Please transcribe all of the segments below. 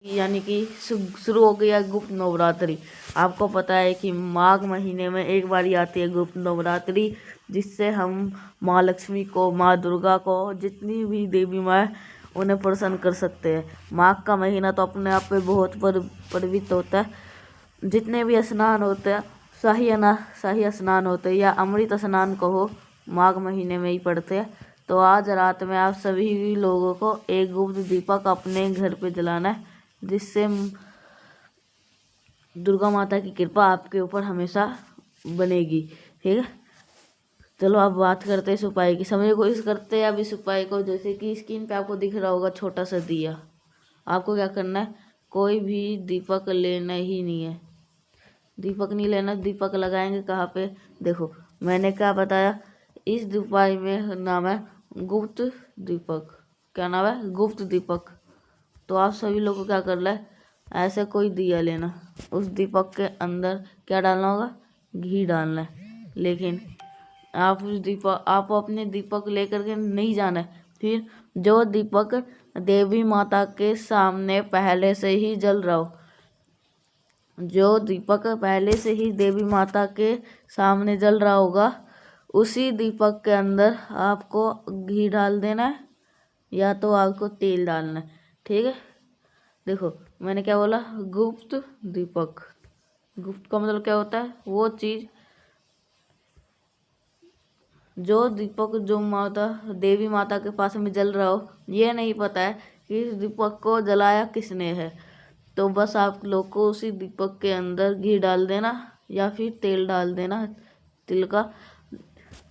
यानी कि शुरू हो गया गुप्त नवरात्रि। आपको पता है कि माघ महीने में एक बारी आती है गुप्त नवरात्रि, जिससे हम माँ लक्ष्मी को, माँ दुर्गा को, जितनी भी देवी माँ उन्हें प्रसन्न कर सकते हैं। माघ का महीना तो अपने आप में बहुत पवित्र होता है। जितने भी स्नान होते हैं, शाही स्नान होते हैं या अमृत स्नान कहो, माघ महीने में ही पड़ते हैं। तो आज रात में आप सभी लोगों को एक गुप्त दीपक अपने घर पे जलाना है, जिससे दुर्गा माता की कृपा आपके ऊपर हमेशा बनेगी। ठीक है, चलो अब बात करते हैं इस उपाय की। समझने की कोशिश करते हैं अब इस उपाय को। जैसे कि स्क्रीन पे आपको दिख रहा होगा छोटा सा दिया। आपको क्या करना है, कोई भी दीपक लेना ही नहीं है। दीपक नहीं लेना। दीपक लगाएंगे कहाँ पे, देखो मैंने क्या बताया। इस उपाय में नाम है गुप्त दीपक। क्या नाम है, गुप्त दीपक। तो आप सभी लोगों को क्या करना है, ऐसे कोई दिया लेना, उस दीपक के अंदर क्या डालना होगा, घी डालना है। लेकिन आप अपने दीपक लेकर के नहीं जाना है। फिर जो दीपक देवी माता के सामने पहले से ही जल रहा हो, जो दीपक पहले से ही देवी माता के सामने जल रहा होगा, उसी दीपक के अंदर आपको घी डाल देना है या तो आपको तेल डालना है। ठीक है, देखो मैंने क्या बोला, गुप्त दीपक। गुप्त का मतलब क्या होता है, वो चीज, जो दीपक जो देवी माता के पास में जल रहा हो, ये नहीं पता है कि इस दीपक को जलाया किसने है। तो बस आप लोग को उसी दीपक के अंदर घी डाल देना या फिर तेल डाल देना, तिल का।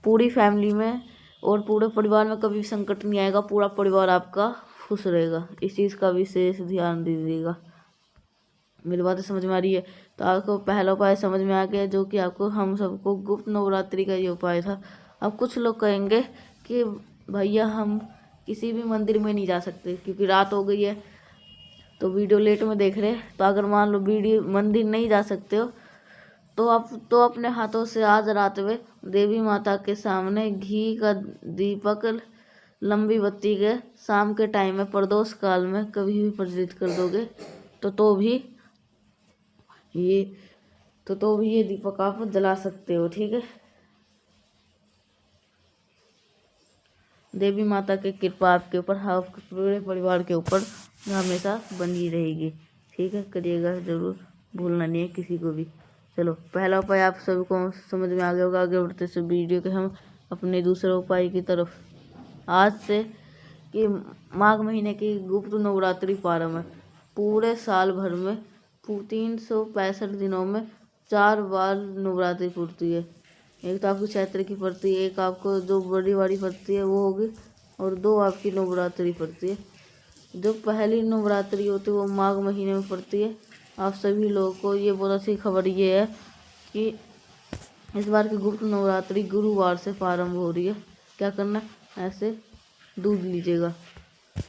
पूरी फैमिली में और पूरे परिवार में कभी संकट नहीं आएगा। पूरा परिवार आपका खुश रहेगा। इस चीज़ का विशेष ध्यान दीजिएगा। मेरी बातें समझ में आ रही है? तो आपको पहला उपाय समझ में आ गया, जो कि आपको हम सबको गुप्त नवरात्रि का ये उपाय था। अब कुछ लोग कहेंगे कि भैया हम किसी भी मंदिर में नहीं जा सकते क्योंकि रात हो गई है, तो वीडियो लेट में देख रहे हैं। तो अगर मान लो मंदिर नहीं जा सकते हो, तो आप तो अपने हाथों से आज रात में देवी माता के सामने घी का दीपक लंबी बत्ती के शाम के टाइम में प्रदोष काल में कभी भी प्रज्वलित कर दोगे तो भी ये दीपक आप जला सकते हो। ठीक है, देवी माता की कृपा आपके ऊपर, आपके पूरे परिवार के ऊपर हमेशा बनी रहेगी। ठीक है, करिएगा जरूर, भूलना नहीं है किसी को भी। चलो पहला उपाय आप सभी को समझ में आ गया होगा। आगे बढ़ते से वीडियो के हम अपने दूसरे उपाय की तरफ। आज से कि माघ महीने की गुप्त नवरात्रि प्रारंभ है। पूरे साल भर में 365 दिनों में 4 बार नवरात्रि पड़ती है। एक तो आपकी चैत्र की पड़ती है, एक आपको जो बड़ी वाली पड़ती है वो होगी, और 2 आपकी नवरात्रि पड़ती है। जो पहली नवरात्रि होती है वो माघ महीने में पड़ती है। आप सभी लोगों को ये बहुत अच्छी खबर ये है कि इस बार की गुप्त नवरात्रि गुरुवार से प्रारंभ हो रही है। क्या करना है, ऐसे दूध लीजिएगा।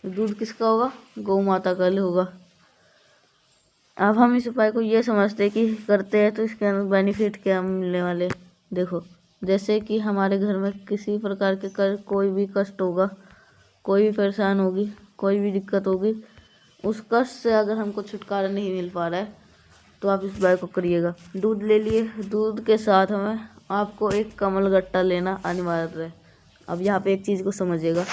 दूध किसका होगा, गौ माता का होगा। अब हम इस उपाय को ये समझते कि करते हैं तो इसके अंदर बेनिफिट क्या मिलने वाले। देखो, जैसे कि हमारे घर में किसी प्रकार के कोई भी कष्ट होगा, कोई भी परेशान होगी, कोई भी दिक्कत होगी, उस कष्ट से अगर हमको छुटकारा नहीं मिल पा रहा है तो आप इस उपाय को करिएगा। दूध ले लिए, दूध के साथ हमें आपको एक कमल गट्टा लेना अनिवार्य है। अब यहाँ पे एक चीज़ को समझिएगा,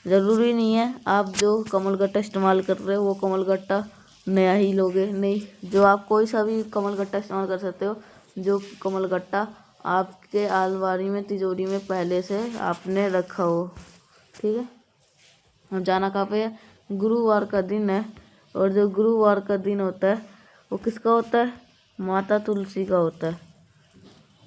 ज़रूरी नहीं है आप जो कमल गट्टा इस्तेमाल कर रहे हो वो कमल गट्टा नया ही लोगे, नहीं। जो आप कोई सा भी कमल गट्टा इस्तेमाल कर सकते हो, जो कमल गट्टा आपके अलमारी में, तिजोरी में पहले से आपने रखा हो। ठीक है, हम जाना कहाँ पे है, गुरुवार का दिन है। और जो गुरुवार का दिन होता है वो किसका होता है, माता तुलसी का होता है।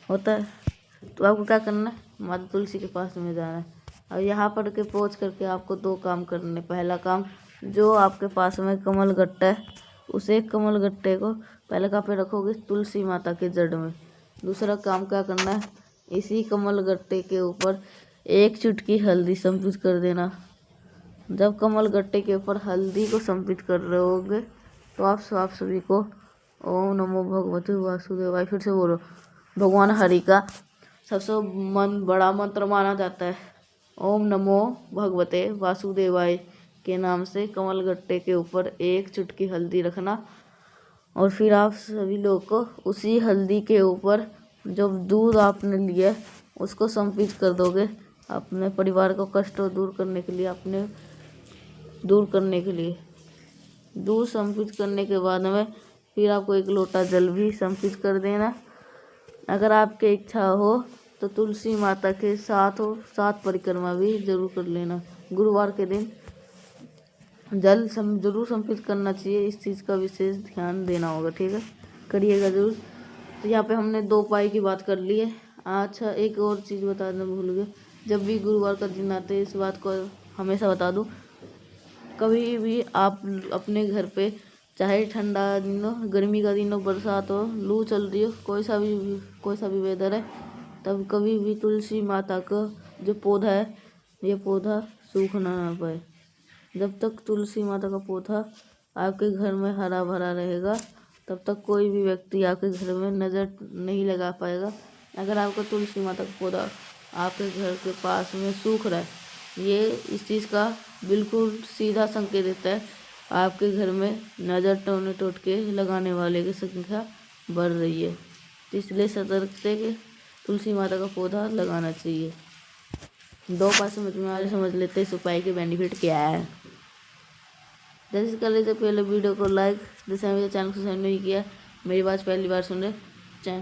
तो आपको क्या करना है, माता तुलसी के पास में जाना है। और यहाँ पर के पहुँच करके आपको 2 काम करने। पहला काम, जो आपके पास में कमल गट्टा है उस एक कमल गट्टे को पहले कहाँ पे रखोगे, तुलसी माता के जड़ में। दूसरा काम क्या करना है, इसी कमल गट्टे के ऊपर 1 चुटकी हल्दी संपित कर देना। जब कमल गट्टे के ऊपर हल्दी को संपित कर रहे होगे तो आप सभी को ओम नमो भगवते वासुदेवाय, फिर से बोलो, भगवान हरि का सबसे बड़ा मंत्र माना जाता है ओम नमो भगवते वासुदेवाय, के नाम से कमल गट्टे के ऊपर 1 चुटकी हल्दी रखना और फिर आप सभी लोग को उसी हल्दी के ऊपर जो दूध आपने लिया है उसको संपित कर दोगे। अपने परिवार को कष्ट दूर करने के लिए, अपने दूर करने के लिए दूध संपित करने के बाद में फिर आपको 1 लोटा जल भी संपित कर देना। अगर आपकी इच्छा हो तो तुलसी माता के साथ 7 परिक्रमा भी जरूर कर लेना। गुरुवार के दिन जल जरूर संपित करना चाहिए, इस चीज़ का विशेष ध्यान देना होगा, ठीक है, करिएगा जरूर। तो यहाँ पे हमने 2 उपाय की बात कर ली है। अच्छा, एक और चीज़ बताना भूल गए, जब भी गुरुवार का दिन आते हैं इस बात को हमेशा बता दूँ, कभी भी आप अपने घर पे चाहे ठंडा दिन हो, गर्मी का दिन हो, बरसात हो, लू चल रही हो, कोई सा भी वेदर है, तब कभी भी तुलसी माता का जो पौधा है ये पौधा सूखना ना पाए। जब तक तुलसी माता का पौधा आपके घर में हरा भरा रहेगा तब तक कोई भी व्यक्ति आपके घर में नज़र नहीं लगा पाएगा। अगर आपका तुलसी माता का पौधा आपके घर के पास में सूख रहा है, ये इस चीज़ का बिल्कुल सीधा संकेत देता है आपके घर में नज़र टोटके लगाने वाले की संख्या बढ़ रही है। तो इसलिए सतर्कता के तुलसी माता का पौधा लगाना चाहिए। 2 उपाय समझ लेते हैं इस उपाय के बेनिफिट क्या है। जैसे कर लेते पहले वीडियो को लाइक, जैसे मेरे चैनल को सब्सक्राइब नहीं किया, मेरी बात पहली बार सुन रहे,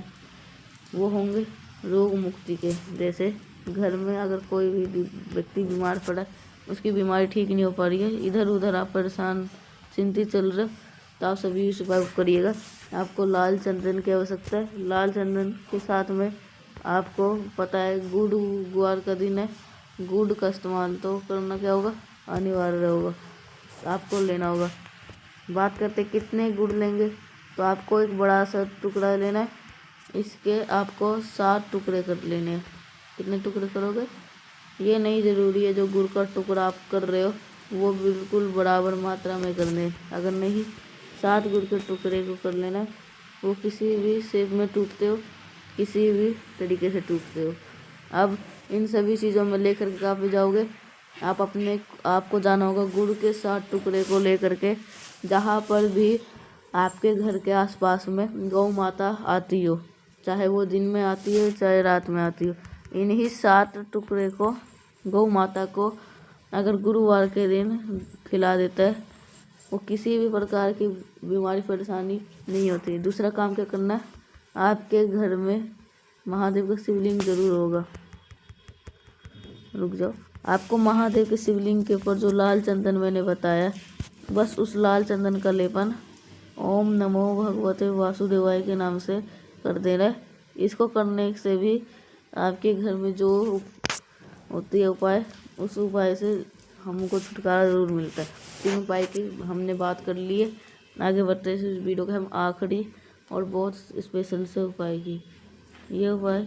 वो होंगे रोग मुक्ति के। जैसे घर में अगर कोई भी व्यक्ति बीमार पड़ा, उसकी बीमारी ठीक नहीं हो पा रही है, इधर उधर आप परेशान चिंतित चल रहे, तो आप सभी इस उपाय को करिएगा। आपको लाल चंदन की आवश्यकता है। लाल चंदन के साथ में आपको पता है गुरुवार का दिन है, गुड़ का इस्तेमाल तो करना क्या होगा, अनिवार्य होगा, आपको लेना होगा। बात करते कितने गुड़ लेंगे, तो आपको एक बड़ा सा टुकड़ा लेना है, इसके आपको 7 टुकड़े कर लेने हैं। कितने टुकड़े करोगे ये नहीं ज़रूरी है, जो गुड़ का टुकड़ा आप कर रहे हो वो बिल्कुल बराबर मात्रा में करने। अगर नहीं 7 गुड़ के टुकड़े को कर लेना है, वो किसी भी शेप में टूटते हो, किसी भी तरीके से टूटते हो। अब इन सभी चीज़ों में लेकर के आप जाओगे, आपको जाना होगा गुड़ के 7 टुकड़े को लेकर के जहाँ पर भी आपके घर के आसपास में गौ माता आती हो, चाहे वो दिन में आती हो चाहे रात में आती हो, इन्हीं 7 टुकड़े को गौ माता को अगर गुरुवार के दिन खिला देता है, वो किसी भी प्रकार की बीमारी परेशानी नहीं होती। दूसरा काम क्या करना है, आपके घर में महादेव का शिवलिंग जरूर होगा। रुक जाओ, आपको महादेव के शिवलिंग के ऊपर जो लाल चंदन मैंने बताया, बस उस लाल चंदन का लेपन ओम नमो भगवते वासुदेवाय के नाम से कर देना है। इसको करने से भी आपके घर में जो होती है उपाय, उस उपाय से हमको छुटकारा ज़रूर मिलता है। 3 उपाय की हमने बात कर ली है। आगे बढ़ते हैं इस वीडियो के हम आखिरी और बहुत स्पेशल से उपाय की। ये उपाय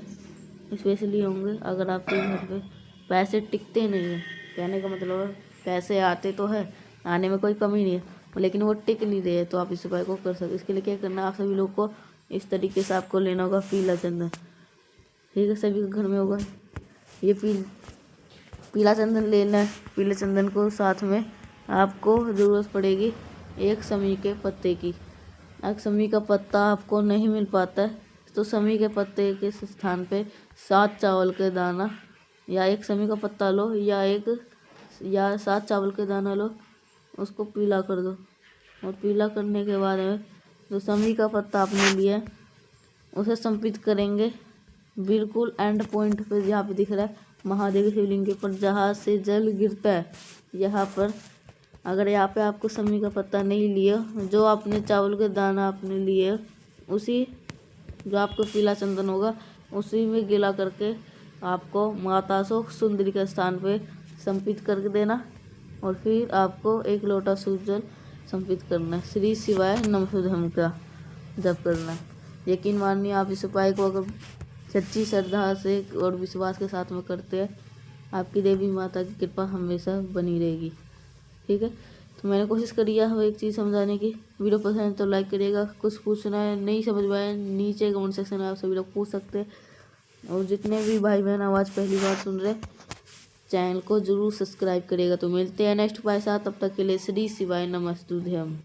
स्पेशली होंगे अगर आपके घर पे पैसे टिकते नहीं हैं। कहने का मतलब है पैसे आते तो है, आने में कोई कमी नहीं है, लेकिन वो टिक नहीं रहे, तो आप इस उपाय को कर सकते। इसके लिए क्या करना है, आप सभी लोग को इस तरीके से आपको लेना होगा पीला चंदन, ठीक है, सभी के घर में होगा। ये पीला चंदन लेना है। पीले चंदन को साथ में आपको ज़रूरत पड़ेगी 1 समी के पत्ते की। अगर समी का पत्ता आपको नहीं मिल पाता है तो समी के पत्ते के स्थान पे 7 चावल के दाना, या 1 समी का पत्ता लो या 7 चावल के दाना लो, उसको पीला कर दो। और पीला करने के बाद में जो समी का पत्ता आपने लिया उसे संपित करेंगे बिल्कुल एंड पॉइंट पे, जहाँ पे दिख रहा है महादेव के शिवलिंग के ऊपर जहाँ से जल गिरता है, यहाँ पर। अगर यहाँ पे आपको समी का पत्ता नहीं लिया, जो आपने चावल के दाना आपने लिए, उसी जो आपको पीला चंदन होगा उसी में गिला करके आपको माता शोक सुंदरी के स्थान पे संपित करके देना। और फिर आपको 1 लोटा शुद्ध जल संपित करना है। श्री शिवाय नमः का जप करना है। यकीन मानिए, आप इस उपाय को अगर सच्ची श्रद्धा से और विश्वास के साथ में करते हैं, आपकी देवी माता की कृपा हमेशा बनी रहेगी, ठीक है। तो मैंने कोशिश करी है हमें एक चीज़ समझाने की। वीडियो पसंद है तो लाइक करिएगा। कुछ पूछना है, नहीं समझ में आया, नीचे कमेंट सेक्शन में आप सभी लोग पूछ सकते हैं। और जितने भी भाई बहन आवाज़ पहली बार सुन रहे, चैनल को जरूर सब्सक्राइब करिएगा। तो मिलते हैं नेक्स्ट उपाय के साथ, तब तक के लिए श्री शिवाय नमस्तुभ्यम।